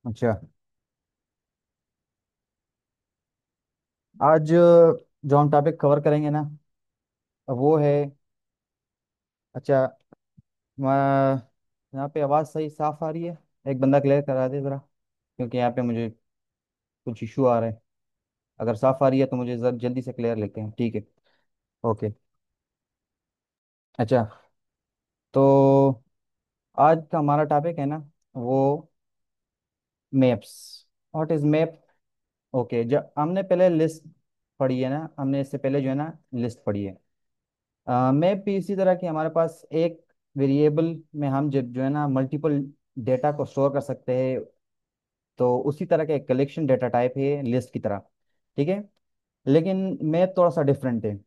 अच्छा। आज जो हम टॉपिक कवर करेंगे ना वो है। अच्छा। यहाँ पे आवाज़ सही साफ आ रही है? एक बंदा क्लियर करा दे ज़रा, क्योंकि यहाँ पे मुझे कुछ इशू आ रहा है। अगर साफ आ रही है तो मुझे जरा जल्दी से क्लियर लेते हैं, ठीक है? ओके। अच्छा। तो आज का हमारा टॉपिक है ना, वो maps. What is map? Okay, जब हमने पहले लिस्ट पढ़ी है ना, हमने इससे पहले जो है ना लिस्ट पढ़ी है। मैप भी इसी तरह की हमारे पास एक वेरिएबल में हम जब जो है ना मल्टीपल डेटा को स्टोर कर सकते हैं। तो उसी तरह का एक कलेक्शन डेटा टाइप है लिस्ट की तरह, ठीक है? लेकिन मैप थोड़ा सा डिफरेंट है।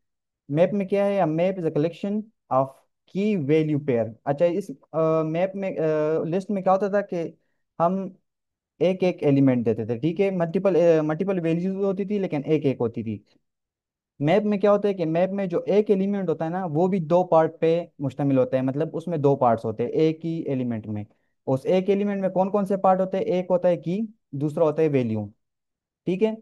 मैप में क्या है? Map is a collection of की वैल्यू पेयर। अच्छा, इस मैप में लिस्ट में क्या होता था कि हम एक एक एलिमेंट देते थे, ठीक है? मल्टीपल मल्टीपल वैल्यूज होती थी, लेकिन एक एक होती थी। मैप में क्या होता है कि मैप में जो एक एलिमेंट होता है ना, वो भी दो पार्ट पे मुश्तमिल होता है। मतलब उसमें दो पार्ट्स होते हैं एक ही एलिमेंट में। उस एक एलिमेंट में कौन कौन से पार्ट होते हैं? एक होता है की, दूसरा होता है वैल्यू, ठीक है?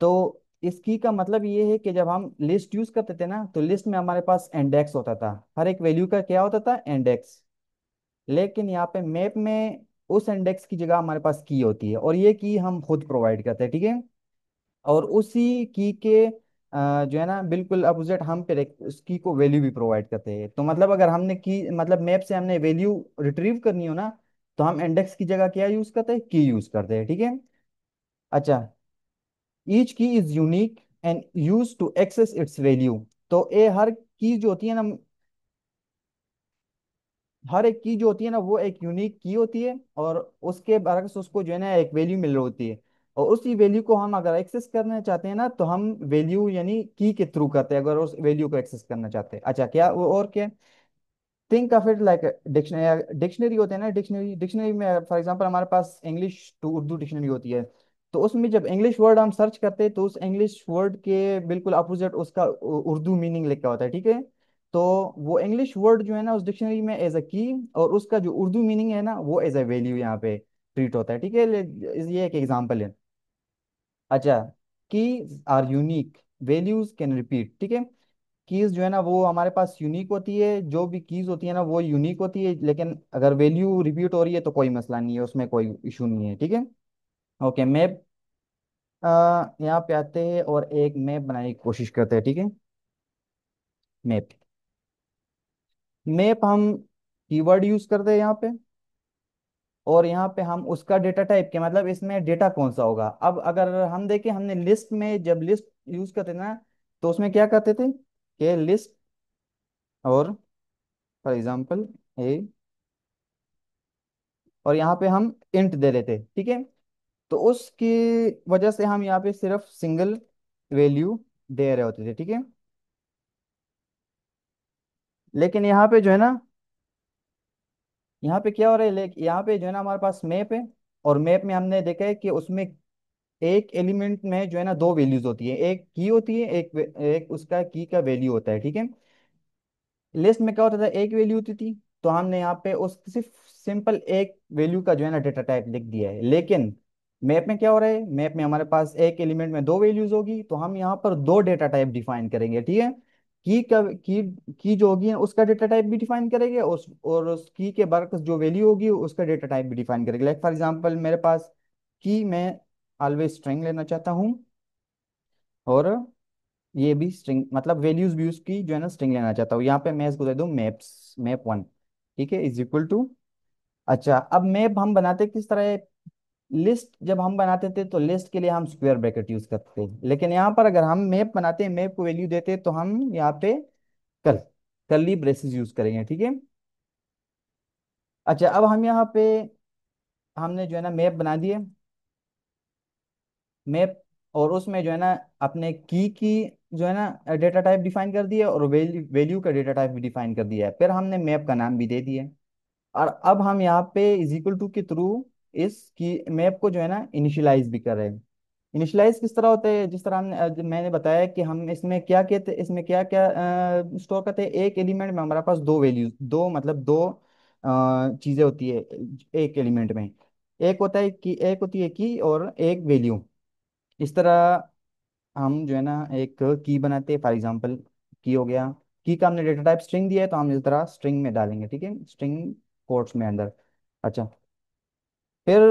तो इस की का मतलब ये है कि जब हम लिस्ट यूज करते थे ना, तो लिस्ट में हमारे पास इंडेक्स होता था। हर एक वैल्यू का क्या होता था? इंडेक्स। लेकिन यहाँ पे मैप में उस इंडेक्स की जगह हमारे पास की होती है, और ये की हम खुद प्रोवाइड करते हैं, ठीक है? और उसी की के जो है ना बिल्कुल अपोजिट हम फिर एक उस की को वैल्यू भी प्रोवाइड करते हैं। तो मतलब अगर हमने की मतलब मैप से हमने वैल्यू रिट्रीव करनी हो ना, तो हम इंडेक्स की जगह क्या यूज करते हैं? की यूज करते हैं, ठीक है? अच्छा। Each key is unique and use to access its value. तो ये हर की जो होती है ना, हर एक की जो होती है ना, वो एक यूनिक की होती है, और उसके बरक्स उसको जो है ना एक वैल्यू मिल रही होती है। और उसी वैल्यू को हम अगर एक्सेस करना चाहते हैं ना, तो हम वैल्यू यानी की के थ्रू करते हैं, अगर उस वैल्यू को एक्सेस करना चाहते हैं। अच्छा, क्या वो और क्या? Think of it like dictionary. Dictionary होते हैं ना, डिक्शनरी। डिक्शनरी में फॉर एग्जांपल हमारे पास इंग्लिश टू उर्दू डिक्शनरी होती है। तो उसमें जब इंग्लिश वर्ड हम सर्च करते हैं, तो उस इंग्लिश वर्ड के बिल्कुल अपोजिट उसका उर्दू मीनिंग लिखा होता है, ठीक है? तो वो इंग्लिश वर्ड जो है ना उस डिक्शनरी में एज अ की, और उसका जो उर्दू मीनिंग है ना वो एज अ वैल्यू यहाँ पे ट्रीट होता है, ठीक है? ये एक एग्जांपल है। अच्छा। Keys are unique, values can repeat, ठीक है? कीज जो है ना वो हमारे पास यूनिक होती है, जो भी कीज होती है ना वो यूनिक होती है, लेकिन अगर वैल्यू रिपीट हो रही है तो कोई मसला नहीं है, उसमें कोई इशू नहीं है, ठीक है? ओके। मैप यहाँ पे आते हैं और एक मैप बनाने की कोशिश करते हैं, ठीक है? मैप। मैप हम कीवर्ड यूज करते हैं यहाँ पे, और यहाँ पे हम उसका डेटा टाइप के मतलब इसमें डेटा कौन सा होगा। अब अगर हम देखें, हमने लिस्ट में जब लिस्ट यूज करते थे ना, तो उसमें क्या करते थे कि लिस्ट, और फॉर एग्जांपल ए, और यहाँ पे हम इंट दे देते, ठीक है? तो उसकी वजह से हम यहाँ पे सिर्फ सिंगल वैल्यू दे रहे होते थे, ठीक है? लेकिन यहाँ पे जो है ना, यहाँ पे क्या हो रहा है, यहाँ पे जो है ना हमारे पास मैप है, और मैप में हमने देखा है कि उसमें एक एलिमेंट में जो है ना दो वैल्यूज होती है, एक की होती है, एक उसका की का वैल्यू होता है, ठीक है? लिस्ट में क्या होता था? एक वैल्यू होती थी। तो हमने यहाँ पे उस सिर्फ सिंपल एक वैल्यू का जो है ना डेटा टाइप लिख दिया है। लेकिन मैप में क्या हो रहा है? मैप में हमारे पास एक एलिमेंट में दो वैल्यूज होगी, तो हम यहाँ पर दो डेटा टाइप डिफाइन करेंगे, ठीक है? की जो होगी उसका डेटा टाइप भी डिफाइन करेंगे, उस की के बरक्स जो वैल्यू होगी उसका डेटा टाइप भी डिफाइन करेंगे। लाइक फॉर एग्जांपल मेरे पास की, मैं ऑलवेज स्ट्रिंग लेना चाहता हूँ, और ये भी स्ट्रिंग मतलब वैल्यूज भी उसकी जो है ना स्ट्रिंग लेना चाहता हूँ। यहाँ पे मैं इसको दे दूँ मैप्स, मैप वन, ठीक है, इज इक्वल टू। अच्छा, अब मैप हम बनाते किस तरह है? लिस्ट जब हम बनाते थे तो लिस्ट के लिए हम स्क्वायर ब्रैकेट यूज करते थे, लेकिन यहाँ पर अगर हम मैप बनाते हैं, मैप को वैल्यू देते हैं, तो हम यहाँ पे कर करली ब्रेसेस यूज करेंगे, ठीक है? अच्छा, अब हम यहाँ पे हमने जो है ना मैप बना दिए, मैप, और उसमें जो है ना अपने की जो है ना डेटा टाइप डिफाइन कर दिया, और वैल्यू वैल्यू का डेटा टाइप भी डिफाइन कर दिया है, फिर हमने मैप का नाम भी दे दिया। और अब हम यहाँ पे इज इक्वल टू के थ्रू इस की मैप को जो है ना इनिशियलाइज भी कर रहे हैं। इनिशियलाइज किस तरह होता है? जिस तरह हमने मैंने बताया कि हम इसमें क्या कहते, इसमें क्या क्या स्टोर करते हैं। एक एलिमेंट में हमारे पास दो वैल्यूज, दो मतलब दो चीजें होती है एक एलिमेंट में। एक होता है की, एक होती है की और एक वैल्यू। इस तरह हम जो है ना एक की बनाते हैं, फॉर एग्जांपल की हो गया। की का हमने डेटा टाइप स्ट्रिंग दिया है, तो हम इस तरह स्ट्रिंग में डालेंगे, ठीक है, स्ट्रिंग कोट्स में अंदर। अच्छा, फिर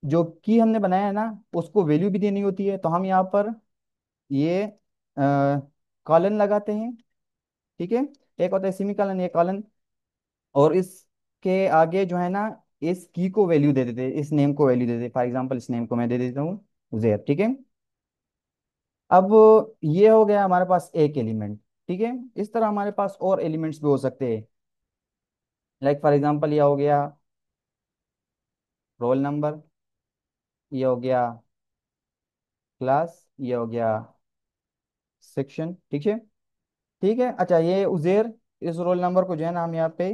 जो की हमने बनाया है ना, उसको वैल्यू भी देनी होती है, तो हम यहाँ पर ये कॉलन लगाते हैं, ठीक है। एक होता है सेमी कॉलन, ये कॉलन, और इसके आगे जो है ना इस की को वैल्यू दे देते, इस नेम को वैल्यू दे देते, फॉर एग्जांपल इस नेम को मैं दे देता हूँ उजैर, ठीक है। अब ये हो गया हमारे पास एक एलिमेंट, ठीक है। इस तरह हमारे पास और एलिमेंट्स भी हो सकते हैं, लाइक फॉर एग्जांपल ये हो गया रोल नंबर, ये हो गया क्लास, ये हो गया सेक्शन, ठीक है। ठीक है, अच्छा, ये उजेर, इस रोल नंबर को जो है ना हम यहाँ पे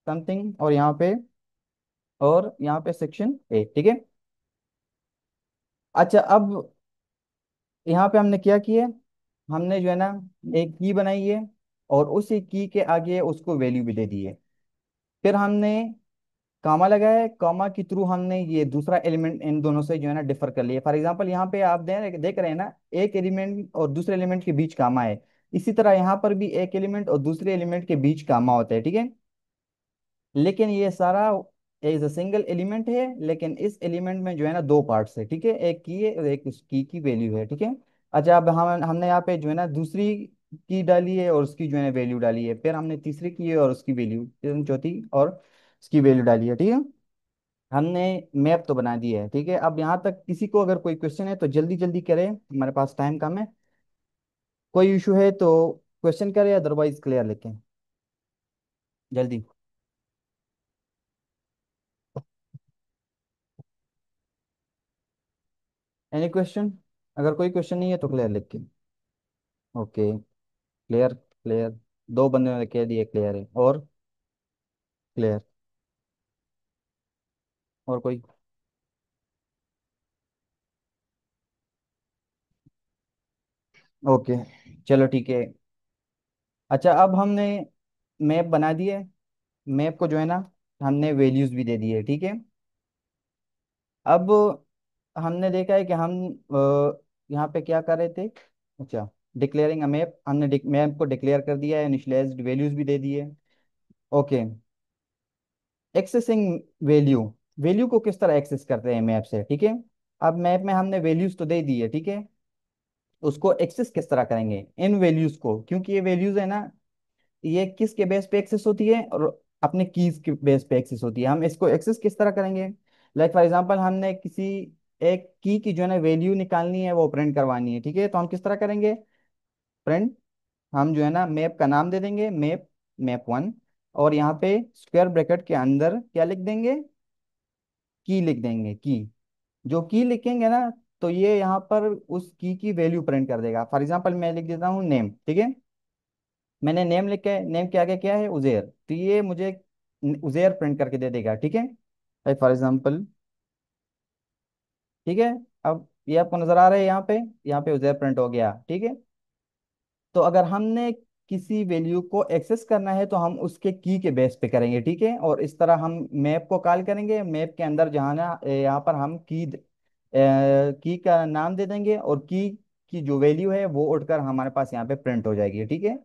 समथिंग, और यहाँ पे सेक्शन ए, ठीक है। अच्छा, अब यहाँ पे हमने क्या किया, हमने जो है ना एक की बनाई है, और उसी की के आगे उसको वैल्यू भी दे दी है। फिर हमने कामा लगाया है, कामा के थ्रू हमने ये दूसरा एलिमेंट इन दोनों से जो है ना डिफर कर लिया। फॉर एग्जांपल यहाँ पे आप देख रहे हैं ना, एक एलिमेंट और दूसरे एलिमेंट के बीच कामा है। इसी तरह यहाँ पर भी एक एलिमेंट और दूसरे एलिमेंट के बीच कामा होता है, ठीक है। लेकिन ये सारा एज अ सिंगल एलिमेंट है, लेकिन इस एलिमेंट में जो है ना दो पार्ट्स है, ठीक है, एक की है और एक उस की वैल्यू है, ठीक है। अच्छा, अब हमने यहाँ पे जो है ना दूसरी की डाली है और उसकी जो है वैल्यू डाली है, फिर हमने तीसरी की है और उसकी वैल्यू, फिर हम चौथी और उसकी वैल्यू डाली है, ठीक है। हमने मैप तो बना दिया है, ठीक है। अब यहाँ तक किसी को अगर कोई क्वेश्चन है तो जल्दी जल्दी करें, हमारे पास टाइम कम है। कोई इशू है तो क्वेश्चन करें, अदरवाइज क्लियर लिखें जल्दी। Any question? अगर कोई क्वेश्चन नहीं है तो क्लियर लिख के। Okay, clear clear. दो बंदे ने कह दिए क्लियर है, और क्लियर, और कोई? ओके, चलो ठीक है। अच्छा, अब हमने मैप बना दिया है, मैप को जो है ना हमने वैल्यूज भी दे दी है, ठीक है। अब हमने देखा है कि हम यहाँ पे क्या कर रहे थे। अच्छा, डिक्लेयरिंग अ मैप, हमने मैप को डिक्लेयर कर दिया है, इनिशियलाइज्ड वैल्यूज भी दे दिए। ओके, एक्सेसिंग वैल्यू, वैल्यू को किस तरह एक्सेस करते हैं मैप से, ठीक है। अब मैप में हमने वैल्यूज तो दे दी है, ठीक है, उसको एक्सेस किस तरह करेंगे इन वैल्यूज को, क्योंकि ये वैल्यूज है ना, ये किसके बेस पे एक्सेस होती है, और अपने कीज के बेस पे एक्सेस होती है। हम इसको एक्सेस किस तरह करेंगे, लाइक फॉर एग्जांपल हमने किसी एक की जो है ना वैल्यू निकालनी है, वो प्रिंट करवानी है, ठीक है, तो हम किस तरह करेंगे प्रिंट। हम जो है ना मैप का नाम दे देंगे, मैप, मैप वन, और यहाँ पे स्क्वायर ब्रैकेट के अंदर क्या लिख देंगे, की लिख देंगे, की। जो की लिखेंगे ना, तो ये यहाँ पर उस की वैल्यू प्रिंट कर देगा। फॉर एग्जांपल मैं लिख देता हूँ नेम, ठीक है। मैंने नेम लिख के, नेम के आगे क्या है उजेर, तो ये मुझे उजेर प्रिंट करके दे देगा, ठीक है, लाइक फॉर एग्जांपल, ठीक है। अब ये आपको नजर आ रहा है यहाँ पे उजेर प्रिंट हो गया, ठीक है। तो अगर हमने किसी वैल्यू को एक्सेस करना है तो हम उसके की के बेस पे करेंगे, ठीक है, और इस तरह हम मैप को कॉल करेंगे, मैप के अंदर जहाँ ना यहाँ पर हम की का नाम दे देंगे, और की जो वैल्यू है वो उठकर हमारे पास यहाँ पे प्रिंट हो जाएगी, ठीक है।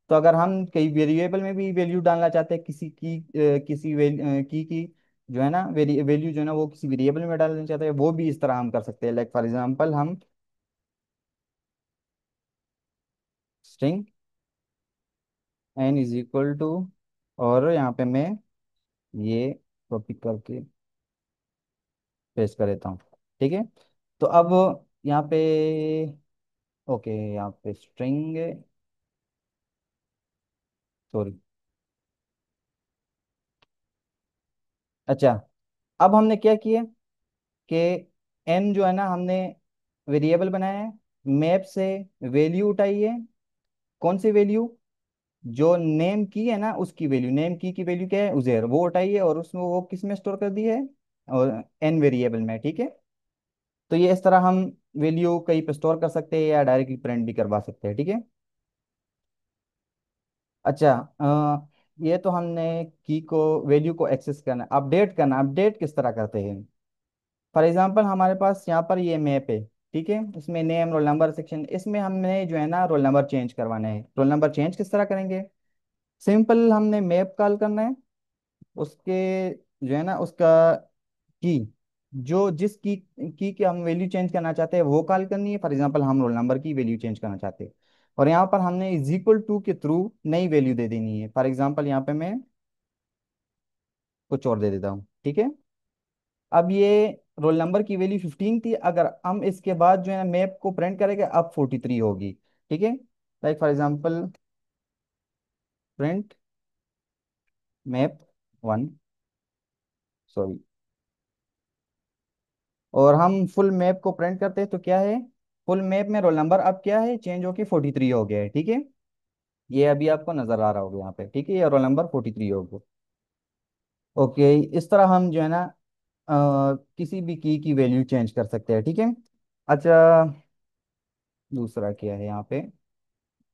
तो अगर हम कई वेरिएबल में भी वैल्यू डालना चाहते हैं, किसी की जो है ना वैल्यू जो है ना वो किसी वेरिएबल में डालना चाहते हैं, वो भी इस तरह हम कर सकते हैं, लाइक फॉर एग्जांपल हम string N is equal to, और यहाँ पे मैं ये कॉपी करके पेस्ट कर देता हूँ, ठीक है। तो अब यहाँ पे, ओके, यहाँ पे स्ट्रिंग, सॉरी, अच्छा, अब हमने क्या किया कि एन जो है ना हमने वेरिएबल बनाया है, मैप से वैल्यू उठाई है, कौन सी वैल्यू, जो नेम की है ना उसकी वैल्यू, नेम की वैल्यू क्या है उजेर, वो उठाई है, और उसमें वो किस में स्टोर कर दी है, और एन वेरिएबल में, ठीक है। तो ये इस तरह हम वैल्यू कहीं पे स्टोर कर सकते हैं या डायरेक्टली प्रिंट भी करवा सकते हैं, ठीक है। अच्छा, ये तो हमने की को वैल्यू को एक्सेस करना, अपडेट करना। अपडेट किस तरह करते हैं? फॉर एग्जांपल हमारे पास यहाँ पर ये मैप है, ठीक है, इसमें नेम रोल नंबर सेक्शन, इसमें हमने जो है ना रोल नंबर चेंज करवाना है। रोल नंबर चेंज किस तरह करेंगे? सिंपल, हमने मैप कॉल करना है, उसके जो है ना उसका की, जो जिस की के हम वैल्यू चेंज करना चाहते हैं वो कॉल करनी है। फॉर एग्जांपल हम रोल नंबर की वैल्यू चेंज करना चाहते हैं, और यहाँ पर हमने इज इक्वल टू के थ्रू नई वैल्यू दे देनी है। फॉर एग्जांपल यहाँ पे मैं कुछ और दे देता हूँ, ठीक है। अब ये रोल नंबर की वैल्यू 15 थी, अगर हम इसके बाद जो है ना मैप को प्रिंट करेंगे अब 43 होगी, ठीक है। Like for example print map 1, sorry, और हम फुल मैप को प्रिंट करते हैं तो क्या है, फुल मैप में रोल नंबर अब क्या है, चेंज होके 43 हो गया है, ठीक है। ये अभी आपको नजर आ रहा होगा यहाँ पे, ठीक है, ये रोल नंबर 43 हो गया। ओके, इस तरह हम जो है ना किसी भी की वैल्यू चेंज कर सकते हैं, ठीक है। अच्छा, दूसरा क्या है यहाँ पे,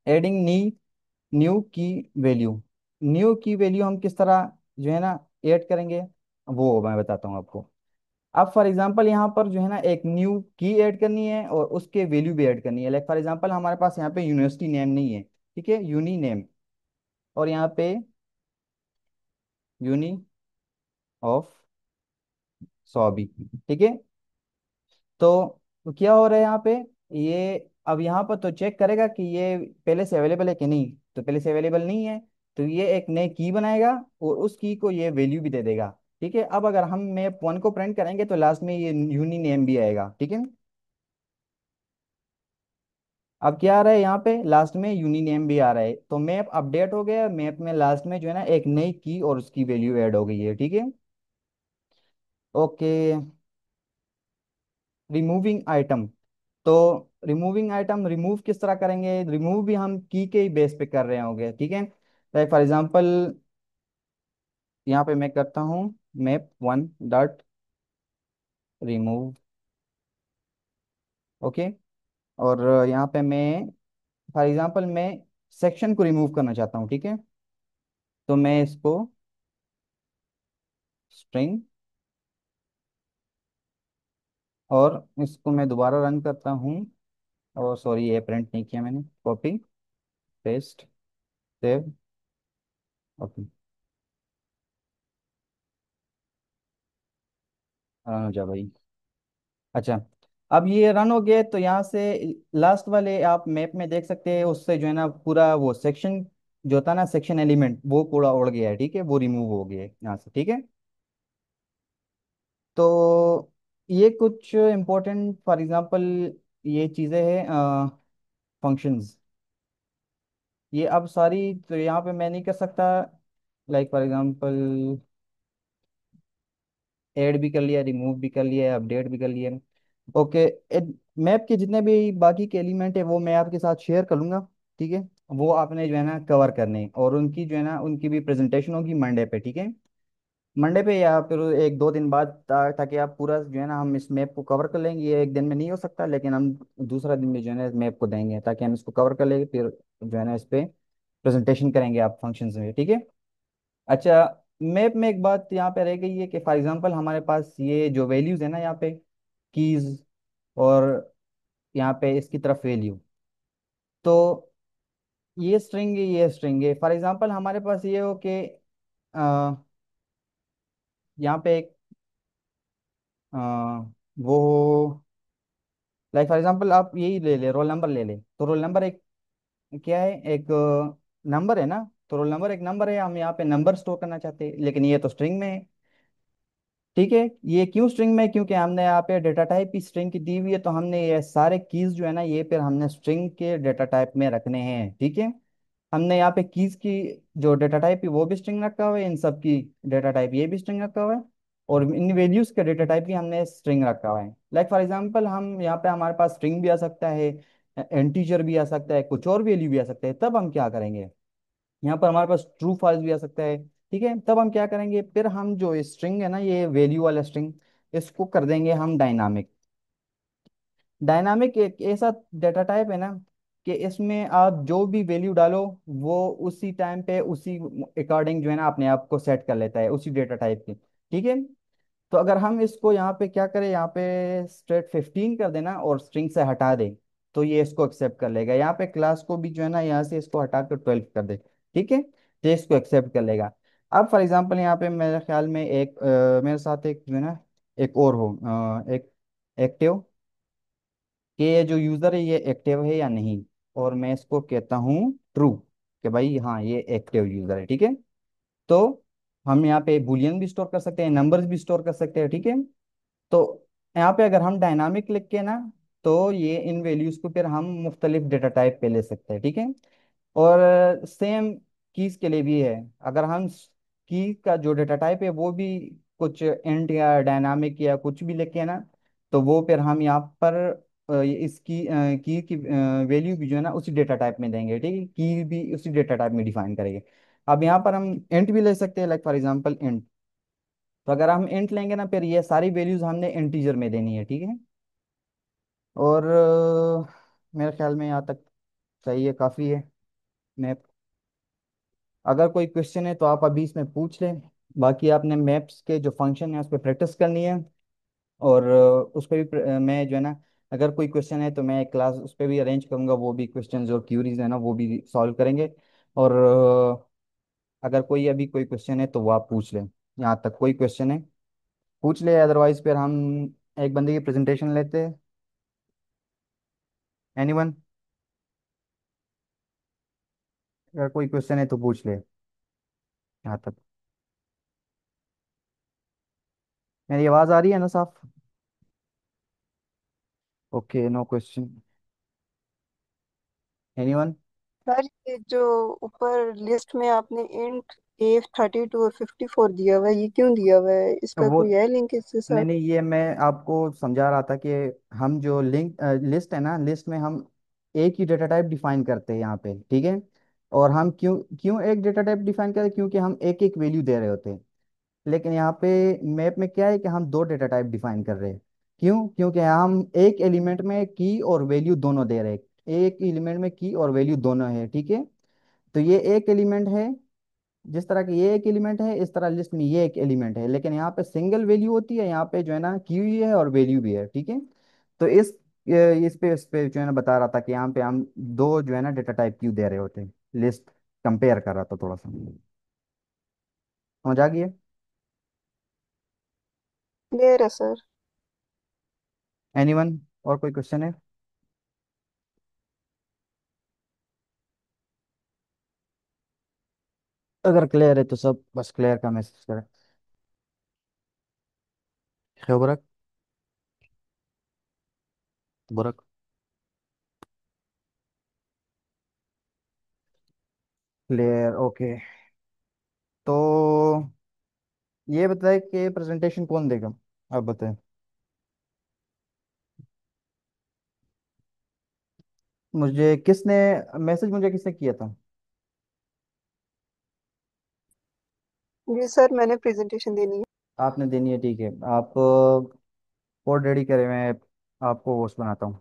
एडिंग नी न्यू की वैल्यू। न्यू की वैल्यू हम किस तरह जो है ना ऐड करेंगे, वो मैं बताता हूँ आपको। अब फॉर एग्जांपल यहाँ पर जो है ना एक न्यू की ऐड करनी है और उसके वैल्यू भी ऐड करनी है। लाइक फॉर एग्जांपल हमारे पास यहाँ पे यूनिवर्सिटी नेम नहीं है, ठीक है, यूनी नेम, और यहाँ पे यूनी ऑफ सॉबी, ठीक है। तो क्या हो रहा है यहाँ पे, ये अब यहाँ पर तो चेक करेगा कि ये पहले से अवेलेबल है कि नहीं, तो पहले से अवेलेबल नहीं है, तो ये एक नई की बनाएगा और उस की को ये वैल्यू भी दे देगा, ठीक है। अब अगर हम मैप 1 को प्रिंट करेंगे तो लास्ट में ये यूनी नेम भी आएगा, ठीक है। अब क्या आ रहा है यहाँ पे, लास्ट में यूनी नेम भी आ रहा है, तो मैप अपडेट हो गया। मैप में लास्ट में जो है ना एक नई की और उसकी वैल्यू ऐड हो गई है, ठीक है। Okay, removing item. तो रिमूविंग आइटम रिमूव किस तरह करेंगे, रिमूव भी हम की के ही बेस पे कर रहे होंगे, ठीक है। लाइक फॉर एग्जांपल यहाँ पे मैं करता हूँ मैप 1 डॉट रिमूव, ओके। और यहाँ पे मैं फॉर एग्जांपल मैं सेक्शन को रिमूव करना चाहता हूँ, ठीक है। तो मैं इसको स्ट्रिंग, और इसको मैं दोबारा रन करता हूँ, और सॉरी ये प्रिंट नहीं किया मैंने, copy paste save, okay, run हो जा भाई। अच्छा, अब ये रन हो गए तो यहाँ से लास्ट वाले आप मैप में देख सकते हैं, उससे जो है ना पूरा वो सेक्शन जो था ना, सेक्शन एलिमेंट, वो पूरा उड़ गया है, ठीक है, वो रिमूव हो गया है यहाँ से, ठीक है। तो ये कुछ इम्पोर्टेंट फॉर एग्जांपल ये चीज़ें हैं, फंक्शंस, ये अब सारी तो यहाँ पे मैं नहीं कर सकता। लाइक फॉर एग्जांपल ऐड भी कर लिया, रिमूव भी कर लिया, अपडेट भी कर लिया। ओके, मैप के जितने भी बाकी के एलिमेंट है वो मैं आपके साथ शेयर करूंगा, ठीक है। वो आपने जो है ना कवर करने हैं, और उनकी जो है ना उनकी भी प्रेजेंटेशन होगी मंडे पे, ठीक है। मंडे पे या फिर एक दो दिन बाद, ताकि आप पूरा जो है ना हम इस मैप को कवर कर लेंगे। ये एक दिन में नहीं हो सकता, लेकिन हम दूसरा दिन में जो है ना इस मैप को देंगे ताकि हम इसको कवर कर लेंगे, फिर जो है ना इस पे प्रेजेंटेशन करेंगे आप फंक्शंस में, ठीक है। अच्छा, मैप में एक बात यहाँ पे रह गई है कि फॉर एग्जांपल हमारे पास ये जो वैल्यूज है ना यहाँ पे, कीज, और यहाँ पे इसकी तरफ वैल्यू, तो ये स्ट्रिंग है, ये स्ट्रिंग है। फॉर एग्जांपल हमारे पास ये हो कि यहाँ पे एक अ, वो, लाइक फॉर एग्जांपल आप यही ले ले, रोल नंबर ले ले, तो रोल नंबर एक क्या है, एक नंबर है ना। तो रोल नंबर एक नंबर है, हम यहाँ पे नंबर स्टोर करना चाहते हैं, लेकिन ये तो स्ट्रिंग में है, ठीक है। ये क्यों स्ट्रिंग में, क्योंकि हमने यहाँ पे डेटा टाइप ही स्ट्रिंग की दी हुई है, तो हमने ये सारे कीज जो है ना ये फिर हमने स्ट्रिंग के डेटा टाइप में रखने हैं, ठीक है। हमने यहाँ पे कीज की जो डेटा टाइप है वो भी स्ट्रिंग रखा हुआ है, इन सब की डेटा टाइप ये भी स्ट्रिंग रखा हुआ है, और इन वैल्यूज का डेटा टाइप भी हमने स्ट्रिंग रखा हुआ है। लाइक फॉर एग्जांपल हम यहाँ पे हमारे पास स्ट्रिंग भी आ सकता है, इंटीजर भी आ सकता है, कुछ और वैल्यू भी आ सकता है, तब हम क्या करेंगे, यहाँ पर हमारे पास ट्रू फॉल्स भी आ सकता है, ठीक है। तब हम क्या करेंगे, फिर हम जो स्ट्रिंग है ना, ये वैल्यू वाला स्ट्रिंग, इसको कर देंगे हम डायनामिक। डायनामिक एक ऐसा डेटा टाइप है ना कि इसमें आप जो भी वैल्यू डालो वो उसी टाइम पे उसी अकॉर्डिंग जो है ना अपने आप को सेट कर लेता है उसी डेटा टाइप की। ठीक है। तो अगर हम इसको यहाँ पे क्या करें, यहाँ पे स्ट्रेट 15 कर देना और स्ट्रिंग से हटा दे, तो ये इसको एक्सेप्ट कर लेगा। यहाँ पे क्लास को भी जो है ना यहाँ से इसको हटा कर 12 कर दे, ठीक है, तो इसको एक्सेप्ट कर लेगा। अब फॉर एग्जांपल यहाँ पे मेरे ख्याल में एक मेरे साथ एक जो है ना एक और हो एक एक्टिव, कि ये जो यूज़र है ये एक्टिव है या नहीं, और मैं इसको कहता हूँ ट्रू, कि भाई हाँ ये एक्टिव यूज़र है। ठीक है। तो हम यहाँ पे बुलियन भी स्टोर कर सकते हैं, नंबर्स भी स्टोर कर सकते हैं। ठीक है। तो यहाँ पे अगर हम डायनामिक लिख के ना, तो ये इन वैल्यूज को फिर हम मुख्तलिफ डेटा टाइप पे ले सकते हैं। ठीक है। और सेम कीज के लिए भी है। अगर हम की का जो डेटा टाइप है वो भी कुछ इंट या डायनामिक या कुछ भी लिखे ना, तो वो फिर हम यहाँ पर इसकी की वैल्यू भी जो है ना उसी डेटा टाइप में देंगे। ठीक है, की भी उसी डेटा टाइप में डिफाइन करेंगे। अब यहाँ पर हम इंट भी ले सकते हैं, लाइक फॉर एग्जांपल इंट। तो अगर हम इंट लेंगे ना, फिर ये सारी वैल्यूज हमने इंटीजर में देनी है। ठीक है। और मेरे ख्याल में यहाँ तक सही है, काफ़ी है। मैं, अगर कोई क्वेश्चन है तो आप अभी इसमें पूछ लें। बाकी आपने मैप्स के जो फंक्शन है उस पर प्रैक्टिस करनी है। और उस पर भी मैं जो है ना, अगर कोई क्वेश्चन है तो मैं एक क्लास उस पर भी अरेंज करूँगा, वो भी क्वेश्चन जो क्यूरीज है ना वो भी सॉल्व करेंगे। और अगर कोई अभी कोई क्वेश्चन है तो वो आप पूछ लें। यहाँ तक कोई क्वेश्चन है पूछ ले, अदरवाइज फिर हम एक बंदे की प्रेजेंटेशन लेते हैं। एनीवन? अगर कोई क्वेश्चन है तो पूछ ले यहाँ तक। मेरी आवाज़ आ रही है ना साफ? Okay, no question. Anyone? Sir ये जो ऊपर लिस्ट में आपने इंट A32 और 54 दिया हुआ है, ये क्यों दिया हुआ है? इसका वो कोई है लिंक इसके नहीं साथ? नहीं, ये मैं आपको समझा रहा था कि हम जो लिंक लिस्ट है ना, लिस्ट में हम एक ही डेटा टाइप डिफाइन करते हैं यहाँ पे। ठीक है। और हम क्यों क्यों एक डेटा टाइप डिफाइन करते हैं, क्योंकि हम एक एक वैल्यू दे रहे होते हैं। लेकिन यहाँ पे मैप में क्या है कि हम दो डेटा टाइप डिफाइन कर रहे हैं। क्यों? क्योंकि हम एक एलिमेंट में की और वैल्यू दोनों दे रहे हैं, एक एलिमेंट में की और वैल्यू दोनों है। ठीक है। तो ये एक एलिमेंट है, जिस तरह की ये एक एलिमेंट है इस तरह लिस्ट में ये एक एलिमेंट है, लेकिन यहाँ पे सिंगल वैल्यू होती है, यहाँ पे जो है ना की भी है और वैल्यू भी है। ठीक है। तो इस पे जो है ना बता रहा था कि यहाँ पे हम दो जो है ना डेटा टाइप क्यों दे रहे होते हैं, लिस्ट कंपेयर कर रहा था थोड़ा सा। समझ आ गया? क्लियर है सर। एनीवन? और कोई क्वेश्चन है? अगर क्लियर है तो सब बस क्लियर का मैसेज करें। खबरक, बुरक। Clear, okay. तो ये बताए कि प्रेजेंटेशन कौन देगा? आप बताएं। मुझे किसने किया था? जी सर, मैंने प्रेजेंटेशन देनी है। आपने देनी है, ठीक है। आप कोड रेडी करें, मैं आपको होस्ट बनाता हूँ।